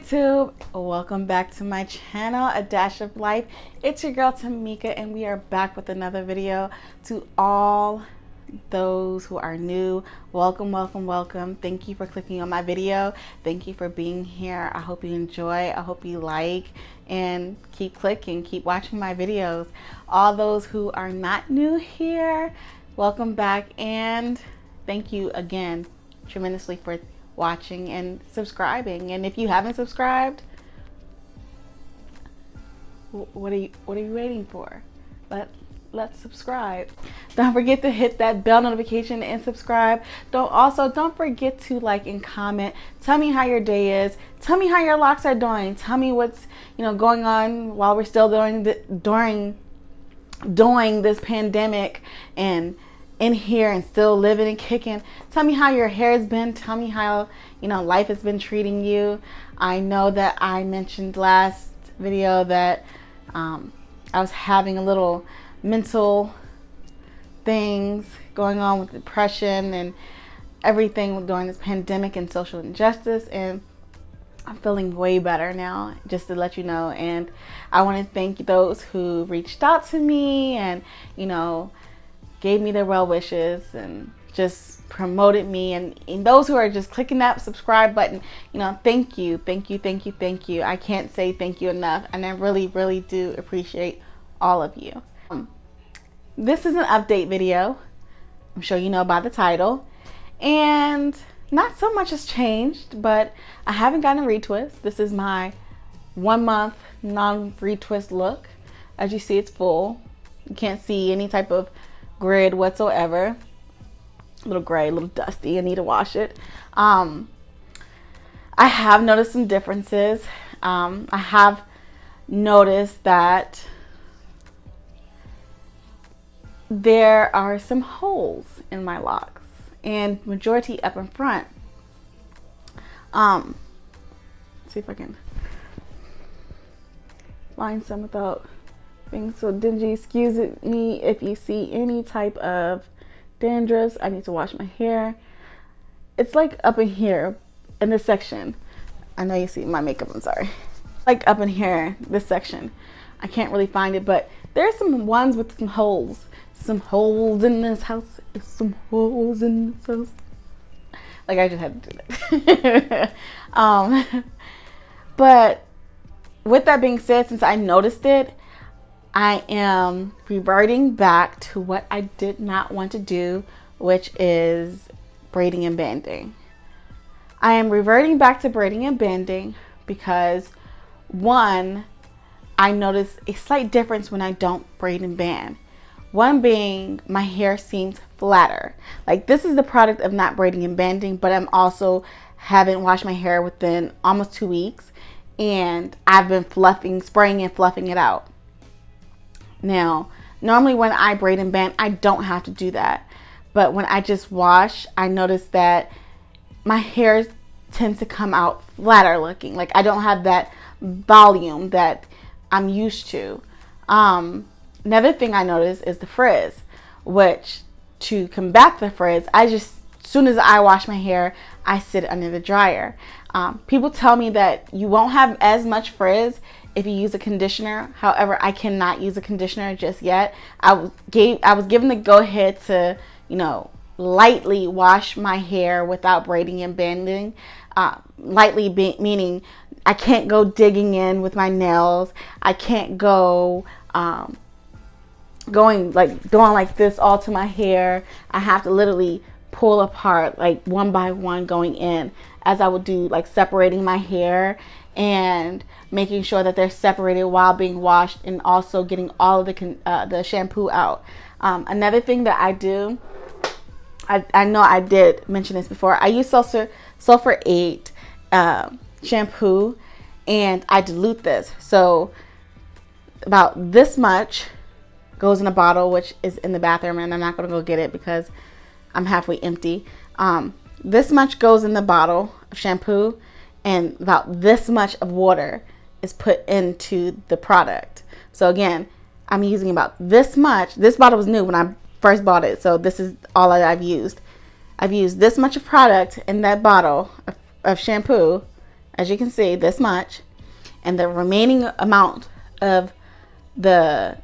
YouTube, welcome back to my channel, A Dash of Life. It's your girl Tamika, and we are back with another video. To all those who are new, welcome, welcome, welcome. Thank you for clicking on my video. Thank you for being here. I hope you enjoy, I hope you like, and keep clicking, keep watching my videos. All those who are not new here, welcome back, and thank you again tremendously for watching and subscribing. And if you haven't subscribed, what are you waiting for? Let's subscribe. Don't forget to hit that bell notification and subscribe. Don't forget to like and comment. Tell me how your day is. Tell me how your locks are doing. Tell me what's going on while we're still doing this pandemic and in here and still living and kicking. Tell me how your hair has been. Tell me how life has been treating you. I know that I mentioned last video that I was having a little mental things going on with depression and everything during this pandemic and social injustice, and I'm feeling way better now, just to let you know. And I want to thank those who reached out to me and gave me their well wishes and just promoted me, and those who are just clicking that subscribe button, thank you. I can't say thank you enough, and I really do appreciate all of you. This is an update video. I'm sure you know by the title, and not so much has changed, but I haven't gotten a retwist. This is my 1 month non-retwist look. As you see, it's full. You can't see any type of grid whatsoever. A little gray, a little dusty. I need to wash it. I have noticed some differences. I have noticed that there are some holes in my locks, and majority up in front. Let's see if I can find some without being so dingy. Excuse me if you see any type of dandruff. I need to wash my hair. It's like up in here in this section. I know you see my makeup, I'm sorry. Like up in here, this section. I can't really find it, but there's some ones with some holes. Some holes in this house. Some holes in this house. Like I just had to do that. But with that being said, since I noticed it, I am reverting back to what I did not want to do, which is braiding and banding. I am reverting back to braiding and banding because, one, I notice a slight difference when I don't braid and band. One being, my hair seems flatter. Like, this is the product of not braiding and banding, but I'm also haven't washed my hair within almost 2 weeks, and I've been spraying and fluffing it out. Now, normally when I braid and band, I don't have to do that. But when I just wash, I notice that my hair tends to come out flatter looking. Like I don't have that volume that I'm used to. Another thing I notice is the frizz, which to combat the frizz, as soon as I wash my hair, I sit it under the dryer. People tell me that you won't have as much frizz if you use a conditioner. However, I cannot use a conditioner just yet. I was given the go ahead to, lightly wash my hair without braiding and banding. Lightly meaning I can't go digging in with my nails. I can't go doing like this all to my hair. I have to literally pull apart like one by one going in, as I would do like separating my hair and making sure that they're separated while being washed, and also getting all of the shampoo out. Another thing that I do, I know I did mention this before, I use sulfur 8 shampoo, and I dilute this. So about this much goes in a bottle, which is in the bathroom, and I'm not going to go get it because I'm halfway empty. This much goes in the bottle of shampoo, and about this much of water is put into the product. So again, I'm using about this much. This bottle was new when I first bought it, so this is all that I've used. I've used this much of product in that bottle of shampoo, as you can see, this much, and the remaining amount of the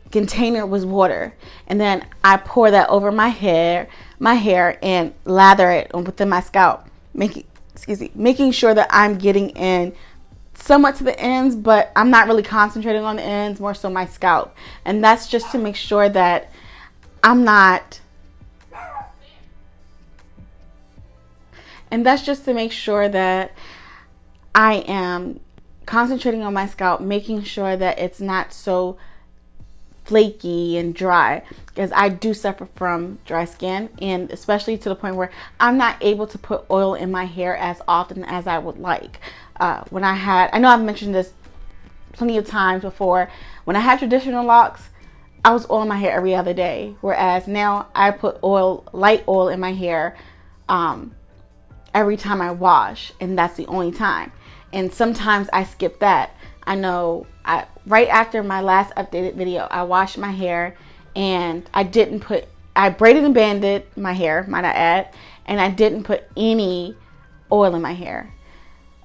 container was water. And then I pour that over my hair and lather it within my scalp, making sure that I'm getting in somewhat to the ends, but I'm not really concentrating on the ends, more so my scalp. And that's just to make sure that I'm not, and that's just to make sure that I am concentrating on my scalp, making sure that it's not so flaky and dry, because I do suffer from dry skin, and especially to the point where I'm not able to put oil in my hair as often as I would like. I know I've mentioned this plenty of times before, when I had traditional locks, I was oiling my hair every other day, whereas now I put light oil in my hair every time I wash, and that's the only time. And sometimes I skip that. I know right after my last updated video, I washed my hair, and I braided and banded my hair, might I add, and I didn't put any oil in my hair.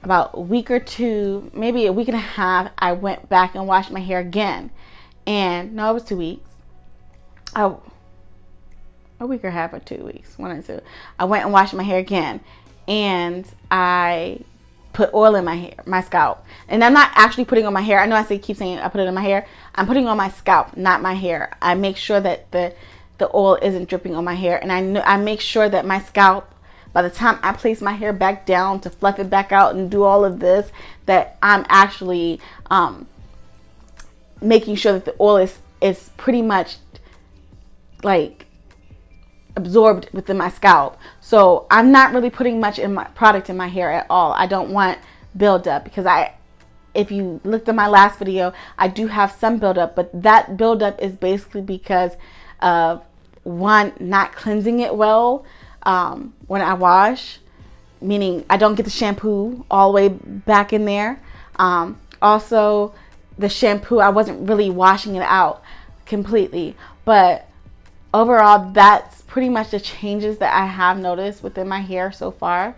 About a week or two, maybe a week and a half, I went back and washed my hair again. And no, it was 2 weeks. A week or a half or 2 weeks, 1 or 2. I went and washed my hair again, and I put oil in my hair, my scalp. And I'm not actually putting on my hair. I know keep saying I put it in my hair. I'm putting on my scalp, not my hair. I make sure that the oil isn't dripping on my hair, and I make sure that my scalp, by the time I place my hair back down to fluff it back out and do all of this, that I'm actually making sure that the oil is pretty much like absorbed within my scalp. So I'm not really putting much product in my hair at all. I don't want buildup, because if you looked at my last video, I do have some buildup, but that buildup is basically because of, one, not cleansing it well when I wash, meaning I don't get the shampoo all the way back in there. Also, the shampoo, I wasn't really washing it out completely. But overall, that's pretty much the changes that I have noticed within my hair so far.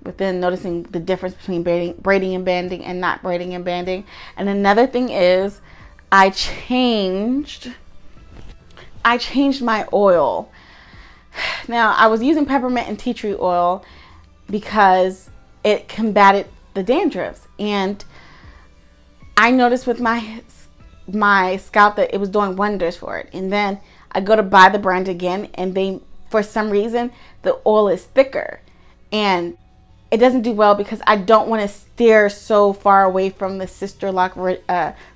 Within noticing the difference between braiding and banding and not braiding and banding. And another thing is, I changed my oil. Now, I was using peppermint and tea tree oil because it combated the dandruffs, and I noticed with my scalp that it was doing wonders for it. And then I go to buy the brand again, and for some reason, the oil is thicker, and it doesn't do well because I don't want to steer so far away from the Sisterlock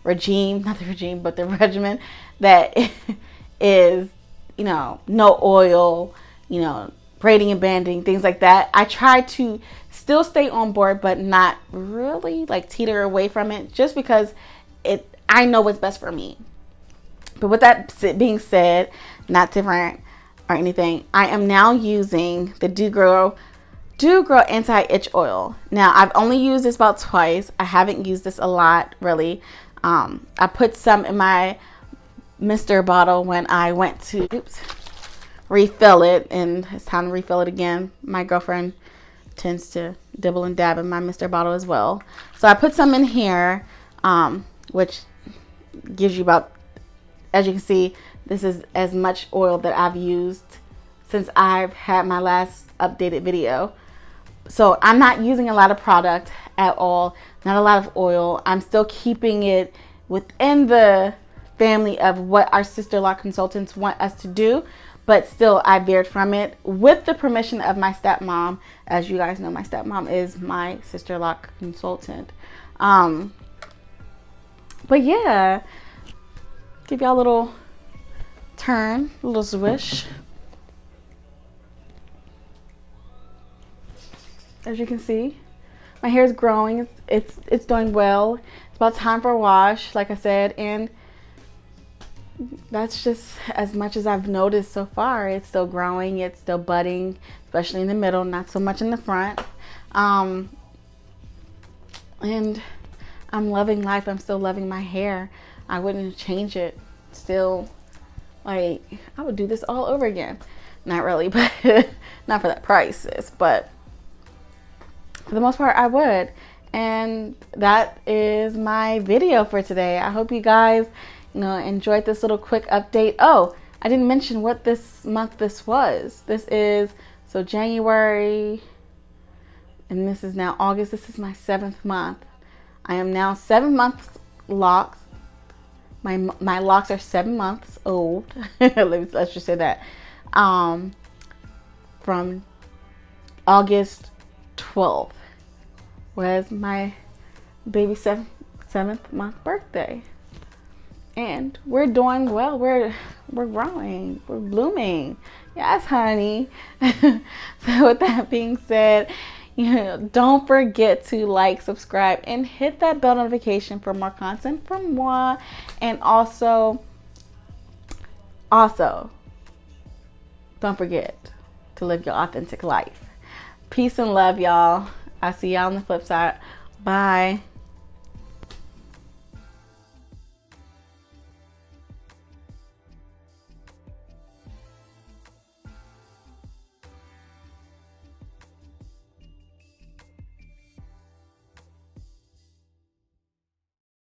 regime, not the regime, but the regimen that is, no oil, braiding and banding, things like that. I try to still stay on board, but not really teeter away from it, just because I know what's best for me. But with that being said, not different or anything, I am now using the Do Grow anti-itch oil. Now, I've only used this about twice. I haven't used this a lot, really. I put some in my Mr. bottle when I went to refill it, and it's time to refill it again. My girlfriend tends to dibble and dab in my Mr. bottle as well. So I put some in here, which gives you about, as you can see, this is as much oil that I've used since I've had my last updated video. So I'm not using a lot of product at all, not a lot of oil. I'm still keeping it within the family of what our Sisterlock consultants want us to do, but still I veered from it with the permission of my stepmom. As you guys know, my stepmom is my Sisterlock consultant. But yeah, give y'all a little turn, a little swish. As you can see, my hair is growing. It's doing well. It's about time for a wash, like I said, and that's just as much as I've noticed so far. It's still growing, it's still budding, especially in the middle, not so much in the front. And I'm loving life. I'm still loving my hair. I wouldn't change it. Still, I would do this all over again. Not really, but not for that price, but for the most part, I would. And that is my video for today. I hope you guys, enjoyed this little quick update. Oh, I didn't mention what this month this was. This is, so January, and this is now August. This is my 7th month. I am now 7 months locks. My locks are 7 months old. Let's just say that. From August 12th was my baby 7th month birthday. And we're doing well. We're growing. We're blooming. Yes, honey. So with that being said, don't forget to like, subscribe, and hit that bell notification for more content from moi. And also, don't forget to live your authentic life. Peace and love, y'all. I'll see y'all on the flip side. Bye.